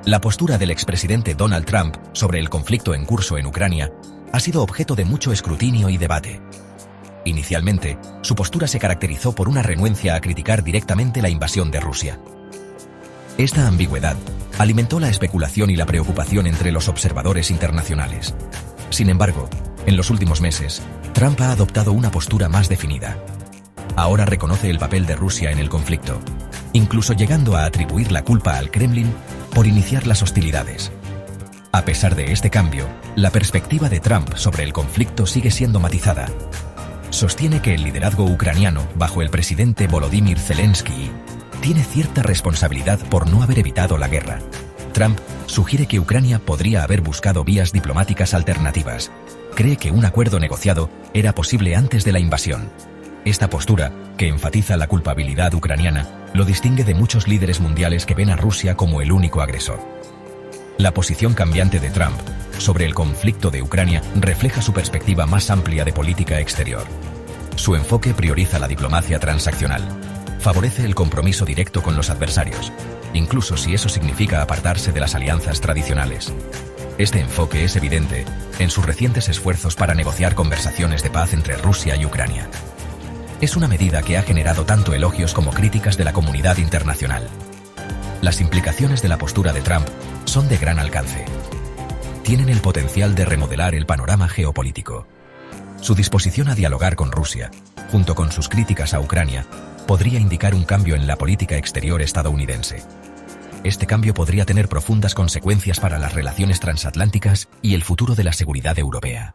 La postura del expresidente Donald Trump sobre el conflicto en curso en Ucrania ha sido objeto de mucho escrutinio y debate. Inicialmente, su postura se caracterizó por una renuencia a criticar directamente la invasión de Rusia. Esta ambigüedad alimentó la especulación y la preocupación entre los observadores internacionales. Sin embargo, en los últimos meses, Trump ha adoptado una postura más definida. Ahora reconoce el papel de Rusia en el conflicto, incluso llegando a atribuir la culpa al Kremlin por iniciar las hostilidades. A pesar de este cambio, la perspectiva de Trump sobre el conflicto sigue siendo matizada. Sostiene que el liderazgo ucraniano, bajo el presidente Volodymyr Zelensky, tiene cierta responsabilidad por no haber evitado la guerra. Trump sugiere que Ucrania podría haber buscado vías diplomáticas alternativas. Cree que un acuerdo negociado era posible antes de la invasión. Esta postura, que enfatiza la culpabilidad ucraniana, lo distingue de muchos líderes mundiales que ven a Rusia como el único agresor. La posición cambiante de Trump sobre el conflicto de Ucrania refleja su perspectiva más amplia de política exterior. Su enfoque prioriza la diplomacia transaccional. Favorece el compromiso directo con los adversarios, incluso si eso significa apartarse de las alianzas tradicionales. Este enfoque es evidente en sus recientes esfuerzos para negociar conversaciones de paz entre Rusia y Ucrania. Es una medida que ha generado tanto elogios como críticas de la comunidad internacional. Las implicaciones de la postura de Trump son de gran alcance. Tienen el potencial de remodelar el panorama geopolítico. Su disposición a dialogar con Rusia, junto con sus críticas a Ucrania, podría indicar un cambio en la política exterior estadounidense. Este cambio podría tener profundas consecuencias para las relaciones transatlánticas y el futuro de la seguridad europea.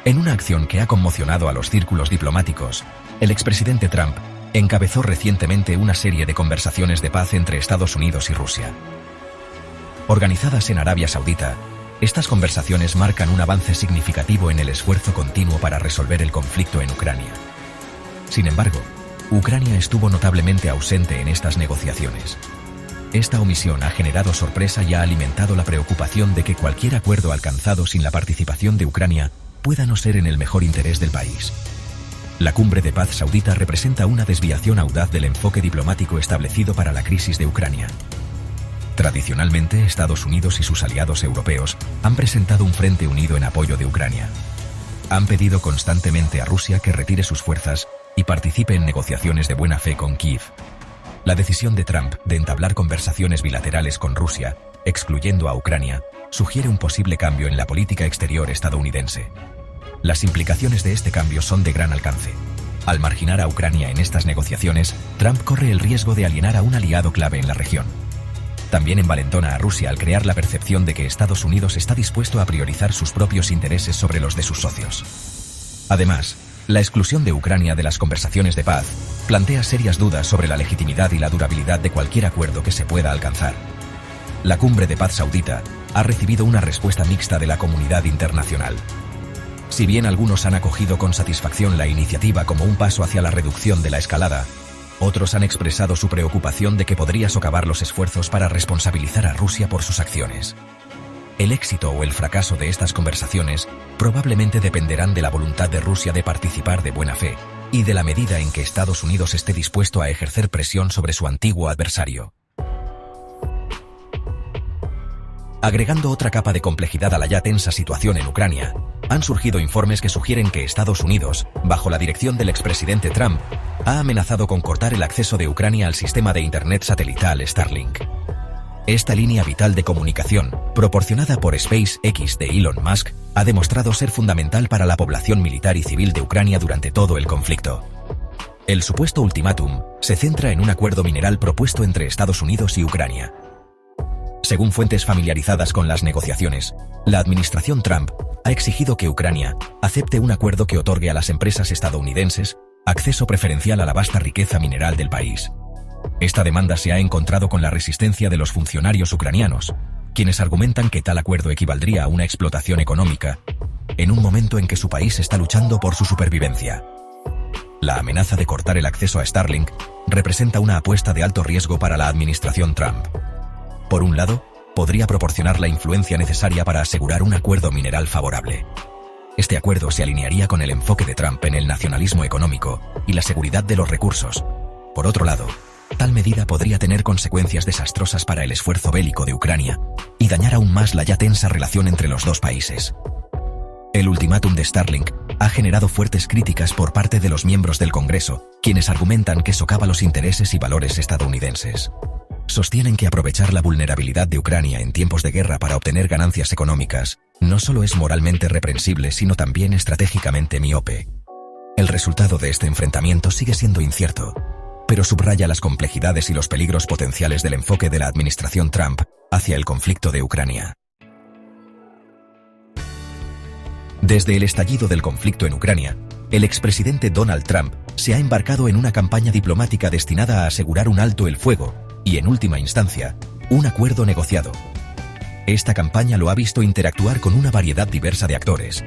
En una acción que ha conmocionado a los círculos diplomáticos, el expresidente Trump encabezó recientemente una serie de conversaciones de paz entre Estados Unidos y Rusia. Organizadas en Arabia Saudita, estas conversaciones marcan un avance significativo en el esfuerzo continuo para resolver el conflicto en Ucrania. Sin embargo, Ucrania estuvo notablemente ausente en estas negociaciones. Esta omisión ha generado sorpresa y ha alimentado la preocupación de que cualquier acuerdo alcanzado sin la participación de Ucrania pueda no ser en el mejor interés del país. La cumbre de paz saudita representa una desviación audaz del enfoque diplomático establecido para la crisis de Ucrania. Tradicionalmente, Estados Unidos y sus aliados europeos han presentado un frente unido en apoyo de Ucrania. Han pedido constantemente a Rusia que retire sus fuerzas y participe en negociaciones de buena fe con Kiev. La decisión de Trump de entablar conversaciones bilaterales con Rusia, excluyendo a Ucrania, sugiere un posible cambio en la política exterior estadounidense. Las implicaciones de este cambio son de gran alcance. Al marginar a Ucrania en estas negociaciones, Trump corre el riesgo de alienar a un aliado clave en la región. También envalentona a Rusia al crear la percepción de que Estados Unidos está dispuesto a priorizar sus propios intereses sobre los de sus socios. Además, la exclusión de Ucrania de las conversaciones de paz plantea serias dudas sobre la legitimidad y la durabilidad de cualquier acuerdo que se pueda alcanzar. La cumbre de paz saudita ha recibido una respuesta mixta de la comunidad internacional. Si bien algunos han acogido con satisfacción la iniciativa como un paso hacia la reducción de la escalada, otros han expresado su preocupación de que podría socavar los esfuerzos para responsabilizar a Rusia por sus acciones. El éxito o el fracaso de estas conversaciones probablemente dependerán de la voluntad de Rusia de participar de buena fe y de la medida en que Estados Unidos esté dispuesto a ejercer presión sobre su antiguo adversario. Agregando otra capa de complejidad a la ya tensa situación en Ucrania, han surgido informes que sugieren que Estados Unidos, bajo la dirección del expresidente Trump, ha amenazado con cortar el acceso de Ucrania al sistema de Internet satelital Starlink. Esta línea vital de comunicación, proporcionada por SpaceX de Elon Musk, ha demostrado ser fundamental para la población militar y civil de Ucrania durante todo el conflicto. El supuesto ultimátum se centra en un acuerdo mineral propuesto entre Estados Unidos y Ucrania. Según fuentes familiarizadas con las negociaciones, la administración Trump ha exigido que Ucrania acepte un acuerdo que otorgue a las empresas estadounidenses acceso preferencial a la vasta riqueza mineral del país. Esta demanda se ha encontrado con la resistencia de los funcionarios ucranianos, quienes argumentan que tal acuerdo equivaldría a una explotación económica, en un momento en que su país está luchando por su supervivencia. La amenaza de cortar el acceso a Starlink representa una apuesta de alto riesgo para la administración Trump. Por un lado, podría proporcionar la influencia necesaria para asegurar un acuerdo mineral favorable. Este acuerdo se alinearía con el enfoque de Trump en el nacionalismo económico y la seguridad de los recursos. Por otro lado, Tal medida podría tener consecuencias desastrosas para el esfuerzo bélico de Ucrania y dañar aún más la ya tensa relación entre los dos países. El ultimátum de Starlink ha generado fuertes críticas por parte de los miembros del Congreso, quienes argumentan que socava los intereses y valores estadounidenses. Sostienen que aprovechar la vulnerabilidad de Ucrania en tiempos de guerra para obtener ganancias económicas no solo es moralmente reprensible, sino también estratégicamente miope. El resultado de este enfrentamiento sigue siendo incierto, pero subraya las complejidades y los peligros potenciales del enfoque de la administración Trump hacia el conflicto de Ucrania. Desde el estallido del conflicto en Ucrania, el expresidente Donald Trump se ha embarcado en una campaña diplomática destinada a asegurar un alto el fuego y, en última instancia, un acuerdo negociado. Esta campaña lo ha visto interactuar con una variedad diversa de actores,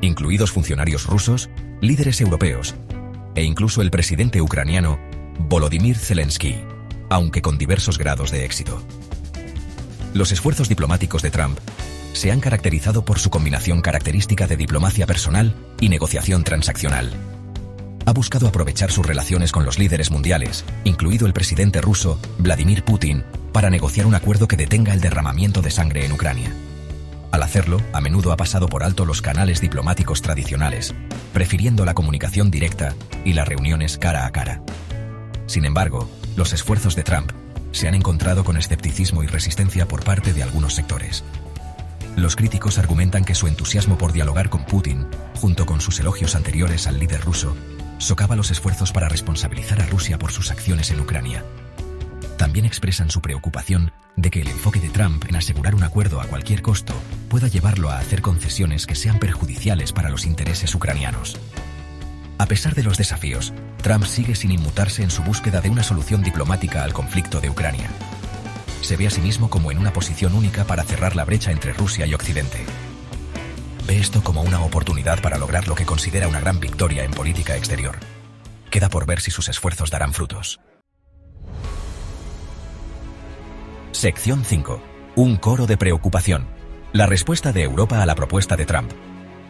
incluidos funcionarios rusos, líderes europeos e incluso el presidente ucraniano Volodymyr Zelensky, aunque con diversos grados de éxito. Los esfuerzos diplomáticos de Trump se han caracterizado por su combinación característica de diplomacia personal y negociación transaccional. Ha buscado aprovechar sus relaciones con los líderes mundiales, incluido el presidente ruso Vladimir Putin, para negociar un acuerdo que detenga el derramamiento de sangre en Ucrania. Al hacerlo, a menudo ha pasado por alto los canales diplomáticos tradicionales, prefiriendo la comunicación directa y las reuniones cara a cara. Sin embargo, los esfuerzos de Trump se han encontrado con escepticismo y resistencia por parte de algunos sectores. Los críticos argumentan que su entusiasmo por dialogar con Putin, junto con sus elogios anteriores al líder ruso, socava los esfuerzos para responsabilizar a Rusia por sus acciones en Ucrania. También expresan su preocupación de que el enfoque de Trump en asegurar un acuerdo a cualquier costo pueda llevarlo a hacer concesiones que sean perjudiciales para los intereses ucranianos. A pesar de los desafíos, Trump sigue sin inmutarse en su búsqueda de una solución diplomática al conflicto de Ucrania. Se ve a sí mismo como en una posición única para cerrar la brecha entre Rusia y Occidente. Ve esto como una oportunidad para lograr lo que considera una gran victoria en política exterior. Queda por ver si sus esfuerzos darán frutos. Sección 5. Un coro de preocupación. La respuesta de Europa a la propuesta de Trump.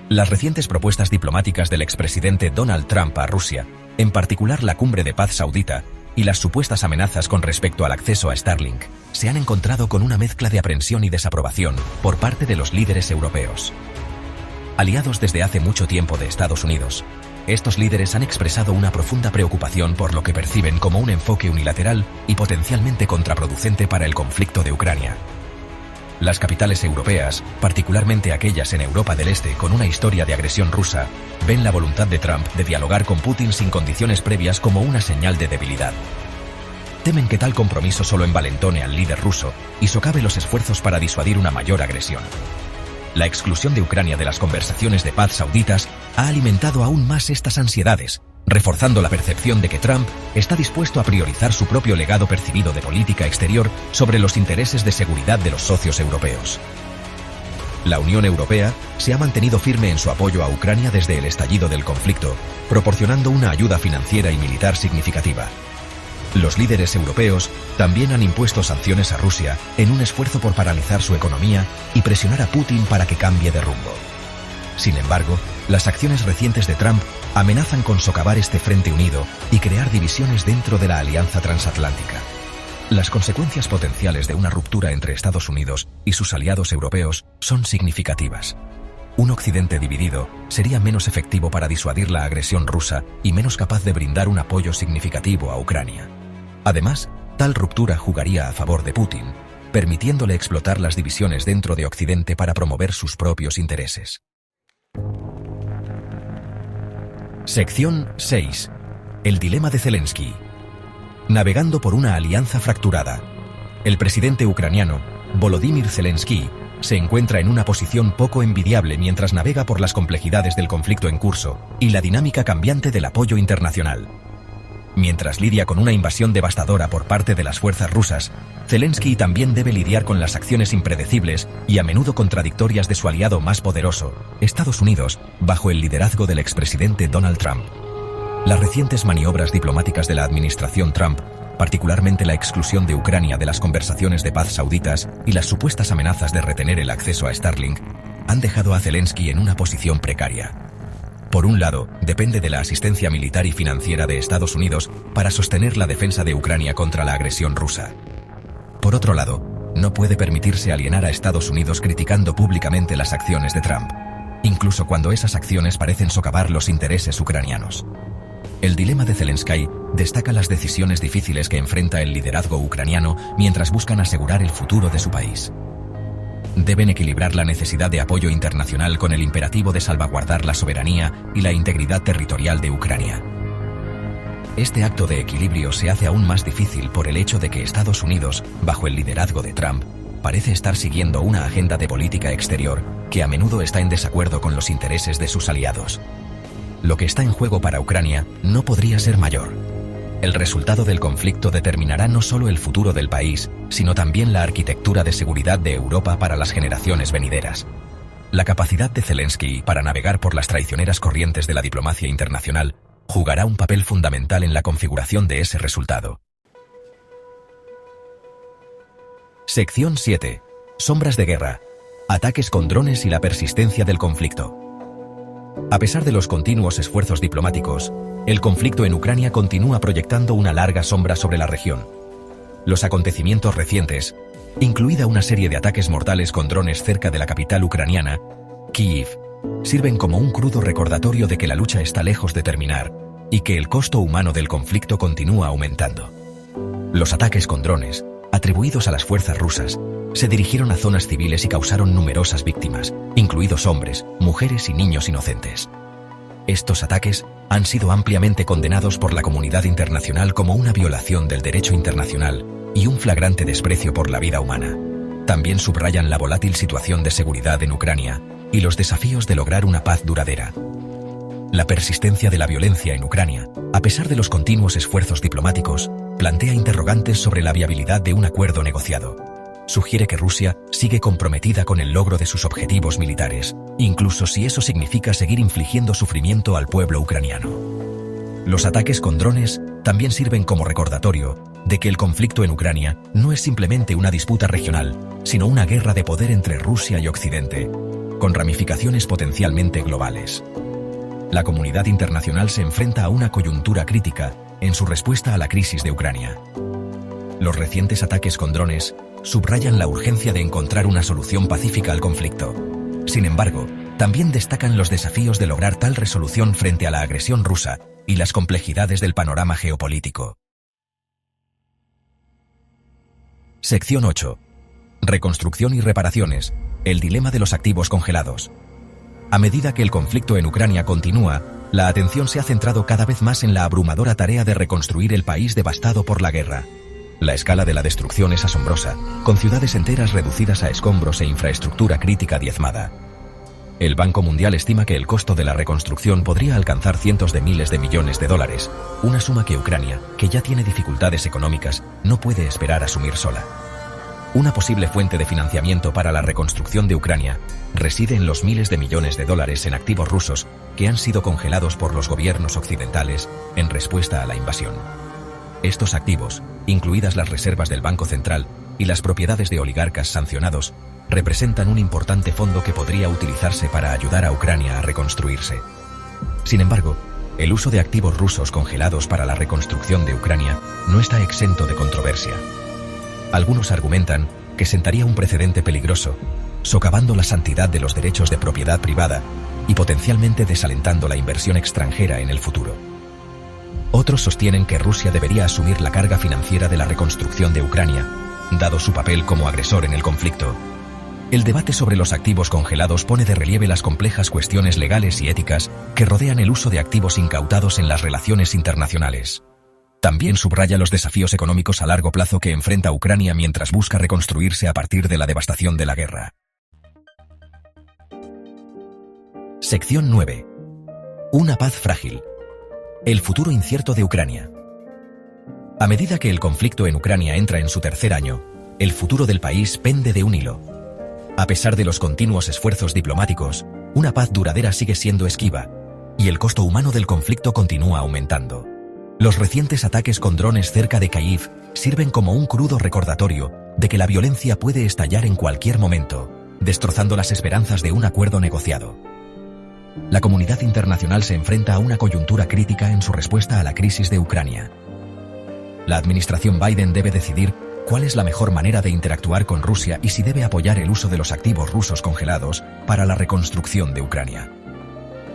Las recientes propuestas diplomáticas del expresidente Donald Trump a Rusia, en particular la cumbre de paz saudita, y las supuestas amenazas con respecto al acceso a Starlink, se han encontrado con una mezcla de aprensión y desaprobación por parte de los líderes europeos. Aliados desde hace mucho tiempo de Estados Unidos, estos líderes han expresado una profunda preocupación por lo que perciben como un enfoque unilateral y potencialmente contraproducente para el conflicto de Ucrania. Las capitales europeas, particularmente aquellas en Europa del Este con una historia de agresión rusa, ven la voluntad de Trump de dialogar con Putin sin condiciones previas como una señal de debilidad. Temen que tal compromiso solo envalentone al líder ruso y socave los esfuerzos para disuadir una mayor agresión. La exclusión de Ucrania de las conversaciones de paz sauditas ha alimentado aún más estas ansiedades, reforzando la percepción de que Trump está dispuesto a priorizar su propio legado percibido de política exterior sobre los intereses de seguridad de los socios europeos. La Unión Europea se ha mantenido firme en su apoyo a Ucrania desde el estallido del conflicto, proporcionando una ayuda financiera y militar significativa. Los líderes europeos también han impuesto sanciones a Rusia en un esfuerzo por paralizar su economía y presionar a Putin para que cambie de rumbo. Sin embargo, las acciones recientes de Trump amenazan con socavar este frente unido y crear divisiones dentro de la alianza transatlántica. Las consecuencias potenciales de una ruptura entre Estados Unidos y sus aliados europeos son significativas. Un Occidente dividido sería menos efectivo para disuadir la agresión rusa y menos capaz de brindar un apoyo significativo a Ucrania. Además, tal ruptura jugaría a favor de Putin, permitiéndole explotar las divisiones dentro de Occidente para promover sus propios intereses. Sección 6. El dilema de Zelensky. Navegando por una alianza fracturada. El presidente ucraniano, Volodymyr Zelensky, se encuentra en una posición poco envidiable mientras navega por las complejidades del conflicto en curso y la dinámica cambiante del apoyo internacional. Mientras lidia con una invasión devastadora por parte de las fuerzas rusas, Zelensky también debe lidiar con las acciones impredecibles y a menudo contradictorias de su aliado más poderoso, Estados Unidos, bajo el liderazgo del expresidente Donald Trump. Las recientes maniobras diplomáticas de la administración Trump, particularmente la exclusión de Ucrania de las conversaciones de paz sauditas y las supuestas amenazas de retener el acceso a Starlink, han dejado a Zelensky en una posición precaria. Por un lado, depende de la asistencia militar y financiera de Estados Unidos para sostener la defensa de Ucrania contra la agresión rusa. Por otro lado, no puede permitirse alienar a Estados Unidos criticando públicamente las acciones de Trump, incluso cuando esas acciones parecen socavar los intereses ucranianos. El dilema de Zelensky destaca las decisiones difíciles que enfrenta el liderazgo ucraniano mientras buscan asegurar el futuro de su país. Deben equilibrar la necesidad de apoyo internacional con el imperativo de salvaguardar la soberanía y la integridad territorial de Ucrania. Este acto de equilibrio se hace aún más difícil por el hecho de que Estados Unidos, bajo el liderazgo de Trump, parece estar siguiendo una agenda de política exterior que a menudo está en desacuerdo con los intereses de sus aliados. Lo que está en juego para Ucrania no podría ser mayor. El resultado del conflicto determinará no solo el futuro del país, sino también la arquitectura de seguridad de Europa para las generaciones venideras. La capacidad de Zelensky para navegar por las traicioneras corrientes de la diplomacia internacional jugará un papel fundamental en la configuración de ese resultado. Sección 7. Sombras de guerra. Ataques con drones y la persistencia del conflicto. A pesar de los continuos esfuerzos diplomáticos, el conflicto en Ucrania continúa proyectando una larga sombra sobre la región. Los acontecimientos recientes, incluida una serie de ataques mortales con drones cerca de la capital ucraniana, Kyiv, sirven como un crudo recordatorio de que la lucha está lejos de terminar y que el costo humano del conflicto continúa aumentando. Los ataques con drones, atribuidos a las fuerzas rusas, se dirigieron a zonas civiles y causaron numerosas víctimas, incluidos hombres, mujeres y niños inocentes. Estos ataques han sido ampliamente condenados por la comunidad internacional como una violación del derecho internacional y un flagrante desprecio por la vida humana. También subrayan la volátil situación de seguridad en Ucrania y los desafíos de lograr una paz duradera. La persistencia de la violencia en Ucrania, a pesar de los continuos esfuerzos diplomáticos, plantea interrogantes sobre la viabilidad de un acuerdo negociado. Sugiere que Rusia sigue comprometida con el logro de sus objetivos militares, incluso si eso significa seguir infligiendo sufrimiento al pueblo ucraniano. Los ataques con drones también sirven como recordatorio de que el conflicto en Ucrania no es simplemente una disputa regional, sino una guerra de poder entre Rusia y Occidente, con ramificaciones potencialmente globales. La comunidad internacional se enfrenta a una coyuntura crítica en su respuesta a la crisis de Ucrania. Los recientes ataques con drones subrayan la urgencia de encontrar una solución pacífica al conflicto. Sin embargo, también destacan los desafíos de lograr tal resolución frente a la agresión rusa y las complejidades del panorama geopolítico. Sección 8. Reconstrucción y reparaciones. El dilema de los activos congelados. A medida que el conflicto en Ucrania continúa, la atención se ha centrado cada vez más en la abrumadora tarea de reconstruir el país devastado por la guerra. La escala de la destrucción es asombrosa, con ciudades enteras reducidas a escombros e infraestructura crítica diezmada. El Banco Mundial estima que el costo de la reconstrucción podría alcanzar cientos de miles de millones de dólares, una suma que Ucrania, que ya tiene dificultades económicas, no puede esperar asumir sola. Una posible fuente de financiamiento para la reconstrucción de Ucrania reside en los miles de millones de dólares en activos rusos que han sido congelados por los gobiernos occidentales en respuesta a la invasión. Estos activos, incluidas las reservas del Banco Central y las propiedades de oligarcas sancionados, representan un importante fondo que podría utilizarse para ayudar a Ucrania a reconstruirse. Sin embargo, el uso de activos rusos congelados para la reconstrucción de Ucrania no está exento de controversia. Algunos argumentan que sentaría un precedente peligroso, socavando la santidad de los derechos de propiedad privada y potencialmente desalentando la inversión extranjera en el futuro. Otros sostienen que Rusia debería asumir la carga financiera de la reconstrucción de Ucrania, dado su papel como agresor en el conflicto. El debate sobre los activos congelados pone de relieve las complejas cuestiones legales y éticas que rodean el uso de activos incautados en las relaciones internacionales. También subraya los desafíos económicos a largo plazo que enfrenta Ucrania mientras busca reconstruirse a partir de la devastación de la guerra. Sección 9. Una paz frágil. El futuro incierto de Ucrania. A medida que el conflicto en Ucrania entra en su tercer año, el futuro del país pende de un hilo. A pesar de los continuos esfuerzos diplomáticos, una paz duradera sigue siendo esquiva, y el costo humano del conflicto continúa aumentando. Los recientes ataques con drones cerca de Kyiv sirven como un crudo recordatorio de que la violencia puede estallar en cualquier momento, destrozando las esperanzas de un acuerdo negociado. la comunidad internacional se enfrenta a una coyuntura crítica en su respuesta a la crisis de Ucrania. La administración Biden debe decidir cuál es la mejor manera de interactuar con Rusia y si debe apoyar el uso de los activos rusos congelados para la reconstrucción de Ucrania.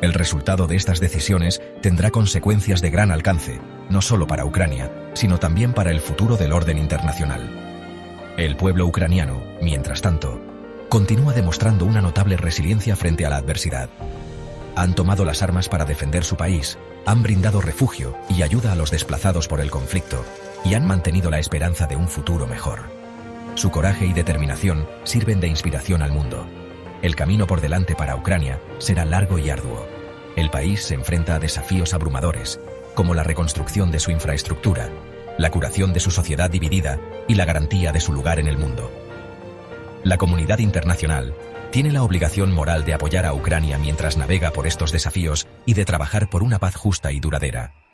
El resultado de estas decisiones tendrá consecuencias de gran alcance, no solo para Ucrania, sino también para el futuro del orden internacional. El pueblo ucraniano, mientras tanto, continúa demostrando una notable resiliencia frente a la adversidad. Han tomado las armas para defender su país, han brindado refugio y ayuda a los desplazados por el conflicto, y han mantenido la esperanza de un futuro mejor. Su coraje y determinación sirven de inspiración al mundo. El camino por delante para Ucrania será largo y arduo. El país se enfrenta a desafíos abrumadores, como la reconstrucción de su infraestructura, la curación de su sociedad dividida y la garantía de su lugar en el mundo. La comunidad internacional tiene la obligación moral de apoyar a Ucrania mientras navega por estos desafíos y de trabajar por una paz justa y duradera.